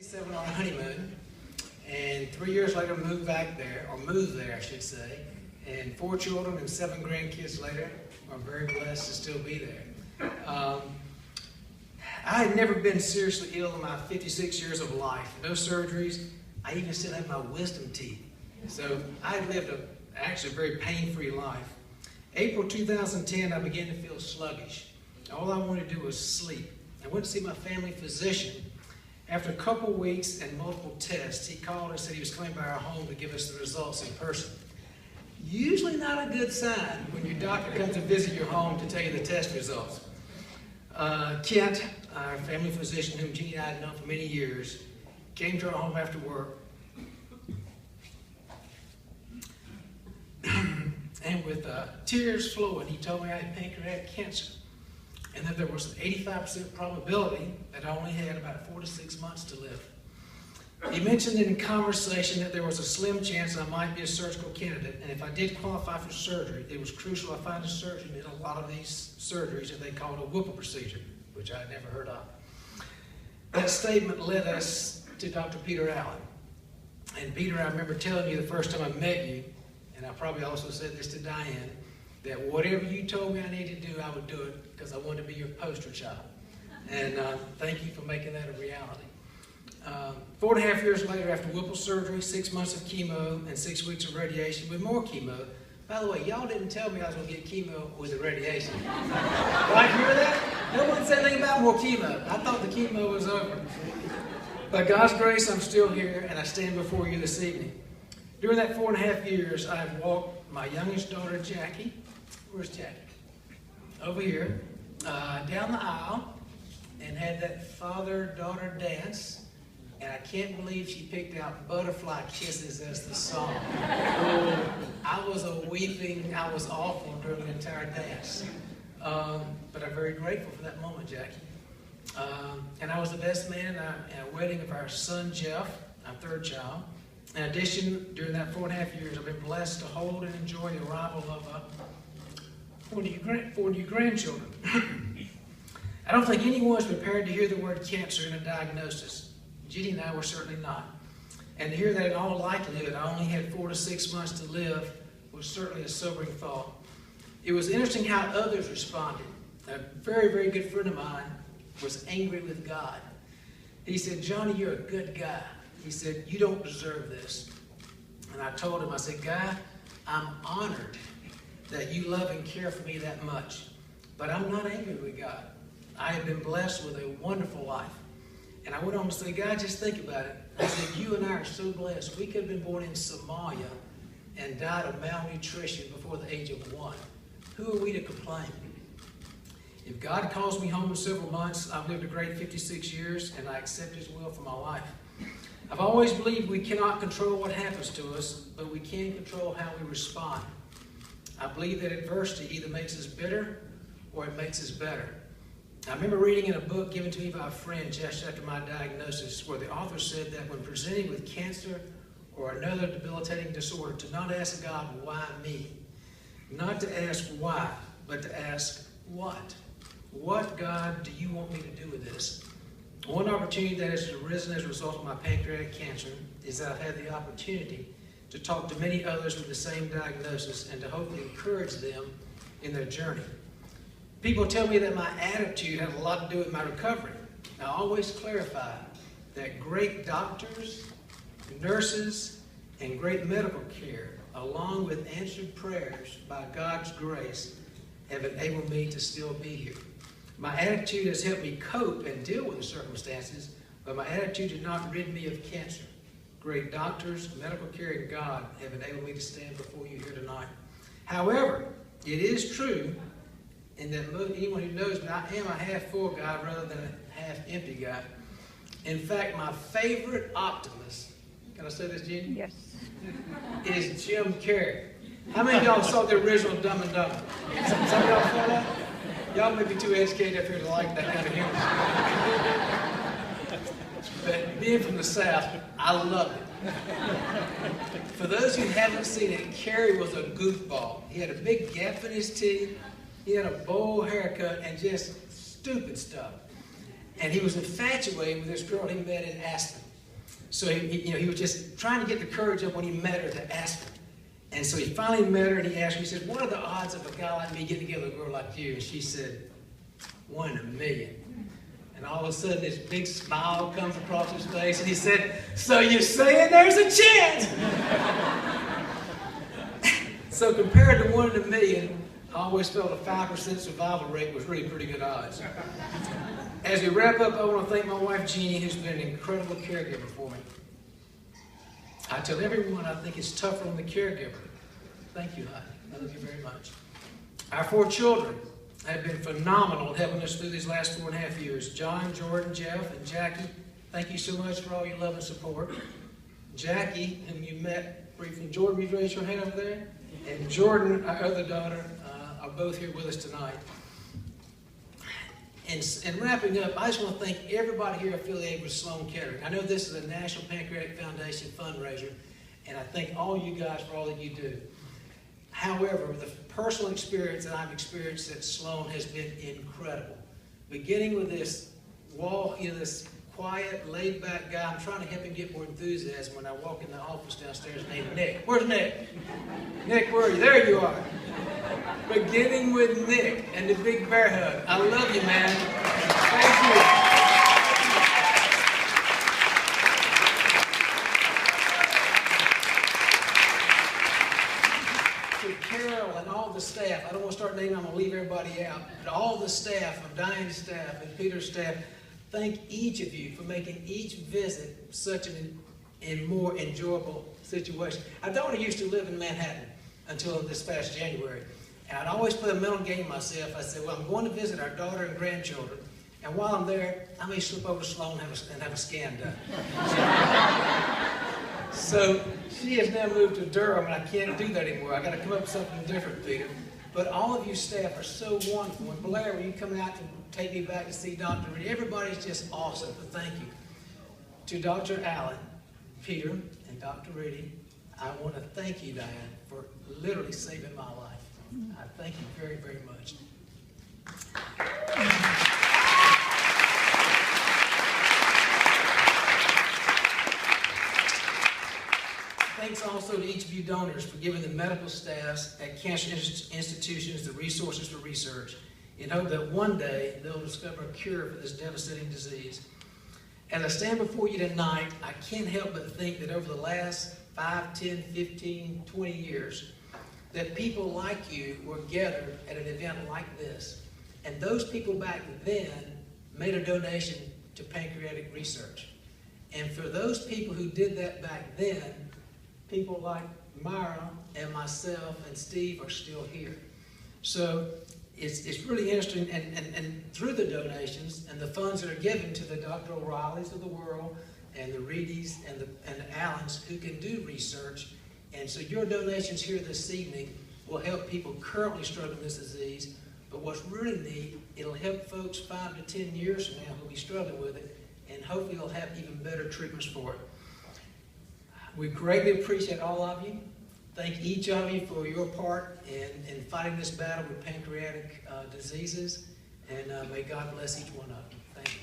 On a honeymoon, and 3 years later moved there, I should say, and 4 children and 7 grandkids later, I'm very blessed to still be there. I had never been seriously ill in my 56 years of life. No surgeries. I even still have my wisdom teeth. So I had lived actually a very pain-free life. April 2010, I began to feel sluggish. All I wanted to do was sleep. I went to see my family physician. After a couple weeks and multiple tests, he called and said he was coming by our home to give us the results in person. Usually not a good sign when your doctor comes to visit your home to tell you the test results. Kent, our family physician, whom Jeannie and I had known for many years, came to our home after work. And with tears flowing, he told me I had pancreatic cancer, and that there was an 85% probability that I only had about 4 to 6 months to live. He mentioned in conversation that there was a slim chance I might be a surgical candidate, and if I did qualify for surgery, it was crucial I find a surgeon in a lot of these surgeries that they called a Whipple procedure, which I had never heard of. That statement led us to Dr. Peter Allen. And Peter, I remember telling you the first time I met you, and I probably also said this to Diane, that whatever you told me I needed to do, I would do it because I wanted to be your poster child. And thank you for making that a reality. 4.5 years later, after Whipple surgery, 6 months of chemo, and 6 weeks of radiation with more chemo. By the way, y'all didn't tell me I was going to get chemo with the radiation. Right, hear that? No one said anything about more chemo. I thought the chemo was over. By God's grace, I'm still here, and I stand before you this evening. During that 4.5 years, I've walked my youngest daughter, Jackie. Where's Jackie? Over here, down the aisle, and had that father-daughter dance. And I can't believe she picked out Butterfly Kisses as the song. I was I was awful during the entire dance. But I'm very grateful for that moment, Jackie. And I was the best man at a wedding of our son, Jeff, our 3rd child. In addition, during that 4.5 years, I've been blessed to hold and enjoy the arrival of 4 new grandchildren. I don't think anyone is prepared to hear the word cancer in a diagnosis. Judy and I were certainly not. And to hear that in all likelihood I only had 4 to 6 months to live was certainly a sobering thought. It was interesting how others responded. A very, very good friend of mine was angry with God. He said, "Johnny, you're a good guy." He said, "You don't deserve this." And I told him, I said, "Guy, I'm honored that you love and care for me that much. But I'm not angry with God. I have been blessed with a wonderful life." And I went on to say, "God, just think about it." I said, "You and I are so blessed. We could have been born in Somalia and died of malnutrition before the age of 1. Who are we to complain? If God calls me home in several months, I've lived a great 56 years, and I accept His will for my life. I've always believed we cannot control what happens to us, but we can control how we respond. I believe that adversity either makes us bitter or it makes us better. I remember reading in a book given to me by a friend just after my diagnosis where the author said that when presented with cancer or another debilitating disorder, to not ask God, "Why me?" Not to ask why, but to ask what. What, God, do you want me to do with this? One opportunity that has arisen as a result of my pancreatic cancer is that I've had the opportunity to talk to many others with the same diagnosis and to hopefully encourage them in their journey. People tell me that my attitude had a lot to do with my recovery. I always clarify that great doctors, nurses, and great medical care, along with answered prayers by God's grace, have enabled me to still be here. My attitude has helped me cope and deal with the circumstances, but my attitude did not rid me of cancer. Great doctors, medical care, and God have enabled me to stand before you here tonight. However, it is true, and that anyone who knows me, I am a half-full guy rather than a half-empty guy. In fact, my favorite optimist, can I say this, Jenny? Yes. Is Jim Carrey. How many of y'all saw the original Dumb and Dumber? Some of y'all saw that? Y'all may be too educated up here to like that kind of humor. But being from the South, I love it. For those who haven't seen it, Carrey was a goofball. He had a big gap in his teeth. He had a bowl haircut and just stupid stuff. And he was infatuated with this girl he met in Aspen. So he was just trying to get the courage up when he met her to ask her. And so he finally met her and he asked her, he said, what are the odds of a guy like me getting together with a girl like you? And she said, 1 in a million. And all of a sudden this big smile comes across his face and he said, so you're saying there's a chance? So compared to 1 in a million, I always felt a 5% survival rate was really pretty good odds. As we wrap up, I want to thank my wife, Jeannie, who's been an incredible caregiver for me. I tell everyone I think it's tougher on the caregiver. Thank you, honey. I love you very much. Our 4 children have been phenomenal helping us through these last 4.5 years. John, Jordan, Jeff, and Jackie, thank you so much for all your love and support. Jackie, whom you met briefly. Jordan, will you raise your hand over there? And Jordan, our other daughter, are both here with us tonight. And wrapping up, I just want to thank everybody here affiliated with Sloan-Kettering. I know this is a National Pancreatic Foundation fundraiser, and I thank all you guys for all that you do. However, the personal experience that I've experienced at Sloan has been incredible. Beginning with this this quiet, laid-back guy. I'm trying to help him get more enthusiasm when I walk in the office downstairs named Nick. Where's Nick? Nick, where are you? There you are. Beginning with Nick and the big bear hug. I love you, man. Thank you. To Carol and all the staff, I don't want to start naming, I'm going to leave everybody out, but all the staff, of Diane's staff and Peter's staff, thank each of you for making each visit such a more enjoyable situation. I don't used to live in Manhattan until this past January. And I'd always play a mental game myself. I said, well, I'm going to visit our daughter and grandchildren. And while I'm there, I may slip over to Sloan and have a scan done. So she has now moved to Durham, and I can't do that anymore. I got to come up with something different, Peter. But all of you staff are so wonderful. And Blair, when you come out to take me back to see Dr. Reedy, everybody's just awesome. But thank you. To Dr. Allen, Peter, and Dr. Reedy, I want to thank you, Diane, for literally saving my life. I thank you very, very much. Thanks also to each of you donors for giving the medical staffs at cancer institutions the resources for research in hope that one day they'll discover a cure for this devastating disease. As I stand before you tonight, I can't help but think that over the last 5, 10, 15, 20 years, that people like you were gathered at an event like this. And those people back then made a donation to pancreatic research. And for those people who did that back then, people like Myra and myself and Steve are still here. So it's really interesting, and through the donations and the funds that are given to the Dr. O'Reillys of the world and the Reedys and the Allens who can do research. And so your donations here this evening will help people currently struggling with this disease. But what's really neat, it'll help folks 5 to 10 years from now who'll be struggling with it, and hopefully they'll have even better treatments for it. We greatly appreciate all of you. Thank each of you for your part in fighting this battle with pancreatic diseases, and may God bless each one of you. Thank you.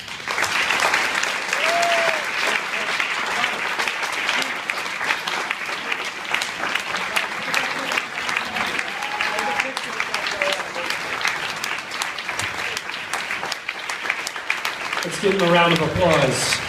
Let's give them a round of applause.